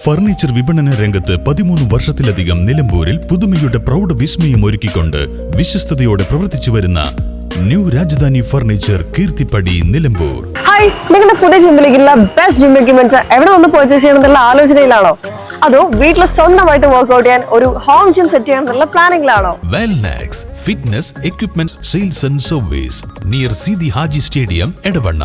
Furniture വിപണന രംഗത്ത് 13 വർഷത്തിലധികം നിലമ്പൂരിൽ പുതുമയുടെ പ്രൗഢ വിസ്മയം ഒരുക്കിക്കൊണ്ട് വിശ്വസ്തയോടെ പ്രവർത്തിച്ചു വരുന്ന new Rajdhani furniture Keerthippadi Nilambur. Hi, നിങ്ങളുടെ പുതിയ ജിമ്മിലേക്കുള്ള ബെസ്റ്റ് ജിം എക്യുപ്മെന്റ്സ് എവിടെ വന്ന് പർച്ചേസ് ചെയ്യണമെന്നുള്ള ആലോചനയിലാണോ? അതോ വീട്ടിൽ സ്വന്തമായിട്ട് വർക്ക്ഔട്ട് ചെയ്യാൻ ഒരു ഹോം ജിം സെറ്റ് ചെയ്യാനുള്ള പ്ലാനിംഗിലാണോ? Wellnex fitness equipment sales and service near Seethi Haji stadium Edavanna.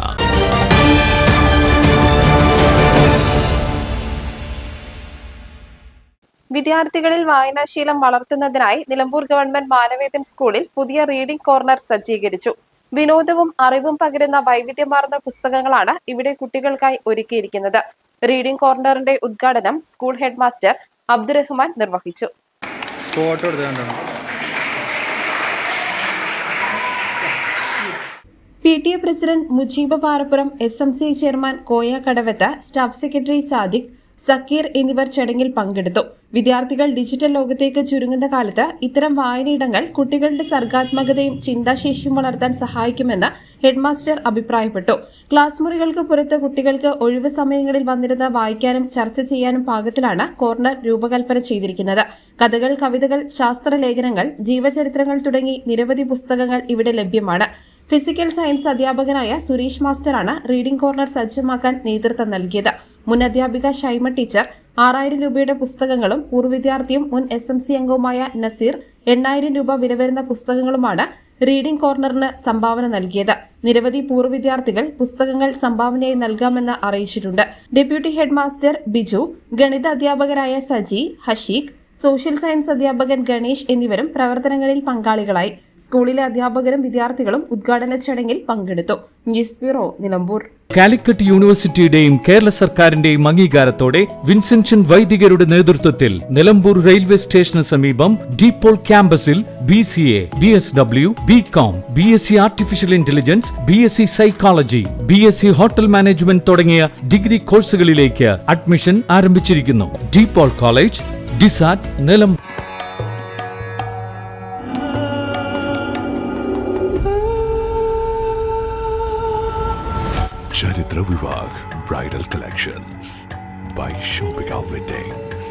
വിദ്യാർത്ഥികളിൽ വായനാശീലം വളർത്തുന്നതിനായി നിലമ്പൂർ ഗവൺമെന്റ് മാനവേദൻ സ്കൂളിൽ പുതിയ റീഡിംഗ് കോർണർ സജ്ജീകരിച്ചു. വിനോദവും അറിവും പകരുന്ന വൈവിധ്യമാർന്ന പുസ്തകങ്ങളാണ് ഇവിടെ കുട്ടികൾക്കായി ഒരുക്കിയിരിക്കുന്നത്. റീഡിംഗ് കോർണറിന്റെ ഉദ്ഘാടനം സ്കൂൾ ഹെഡ് മാസ്റ്റർ അബ്ദുറഹ്മാൻ നിർവഹിച്ചു. PTA പ്രസിഡന്റ് മുജീബ് പാറപ്പുറം, SMC ചെയർമാൻ കോയ കടവത്ത്, സ്റ്റാഫ് സെക്രട്ടറി സാദിഖ്, സക്കീർ എന്നിവർ ചടങ്ങിൽ പങ്കെടുത്തു. വിദ്യാർത്ഥികൾ ഡിജിറ്റൽ ലോകത്തേക്ക് ചുരുങ്ങുന്ന കാലത്ത് ഇത്തരം വായനയിടങ്ങൾ കുട്ടികളുടെ സർഗാത്മകതയും ചിന്താശേഷിയും വളർത്താൻ സഹായിക്കുമെന്ന് ഹെഡ്മാസ്റ്റർ അഭിപ്രായപ്പെട്ടു. ക്ലാസ് മുറികൾക്ക് പുറത്ത് കുട്ടികൾക്ക് ഒഴിവ് സമയങ്ങളിൽ വന്നിരുന്ന് വായിക്കാനും ചർച്ച ചെയ്യാനും പാകത്തിലാണ് കോർണർ രൂപകൽപ്പന ചെയ്തിരിക്കുന്നത്. കഥകൾ, കവിതകൾ, ശാസ്ത്രലേഖനങ്ങൾ, ജീവചരിത്രങ്ങൾ തുടങ്ങി നിരവധി പുസ്തകങ്ങൾ ഇവിടെ ലഭ്യമാണ്. ഫിസിക്കൽ സയൻസ് അധ്യാപകനായ സുരേഷ് മാസ്റ്ററാണ് റീഡിംഗ് കോർണർ സജ്ജമാക്കാൻ നേതൃത്വം നൽകിയത്. മുൻ അധ്യാപിക ഷൈമ ടീച്ചർ 6000 രൂപയുടെ പുസ്തകങ്ങളും പൂർവ്വ വിദ്യാർത്ഥിയും മുൻ SMC അംഗവുമായ നസീർ 8000 രൂപ വില വരുന്ന പുസ്തകങ്ങളുമാണ് റീഡിംഗ് കോർണറിന് സംഭാവന നൽകിയത്. നിരവധി പൂർവ്വ വിദ്യാർത്ഥികൾ പുസ്തകങ്ങൾ സംഭാവനയായി നൽകാമെന്ന് അറിയിച്ചിട്ടുണ്ട്. ഡെപ്യൂട്ടി ഹെഡ് മാസ്റ്റർ ബിജു, ഗണിത അധ്യാപകരായ സജി, ഹഷീഖ്, സോഷ്യൽ സയൻസ് അധ്യാപകൻ ഗണേഷ് എന്നിവരും പ്രവർത്തനങ്ങളിൽ പങ്കാളികളായി. സ്കൂളിലെ അധ്യാപകരും വിദ്യാർത്ഥികളും ഉദ്ഘാടന ചടങ്ങിൽ പങ്കെടുത്തു. News bureau, Nilambur. കാലിക്കറ്റ് യൂണിവേഴ്സിറ്റിയുടെയും കേരള സർക്കാരിന്റെയും അംഗീകാരത്തോടെ വിൻസെൻഷൻ വൈദികരുടെ നേതൃത്വത്തിൽ നിലമ്പൂർ റെയിൽവേ സ്റ്റേഷന് സമീപം ഡീപോൾ ക്യാമ്പസിൽ BCA, BSW, BCom, BSc artificial intelligence, BSc psychology, BSc hotel management തുടങ്ങിയ ഡിഗ്രി കോഴ്സുകളിലേക്ക് അഡ്മിഷൻ ആരംഭിച്ചിരിക്കുന്നു. DePaul college, DiSAT, Nilambur. Charitra Vivag Bridal Collections by Shobhika Weddings.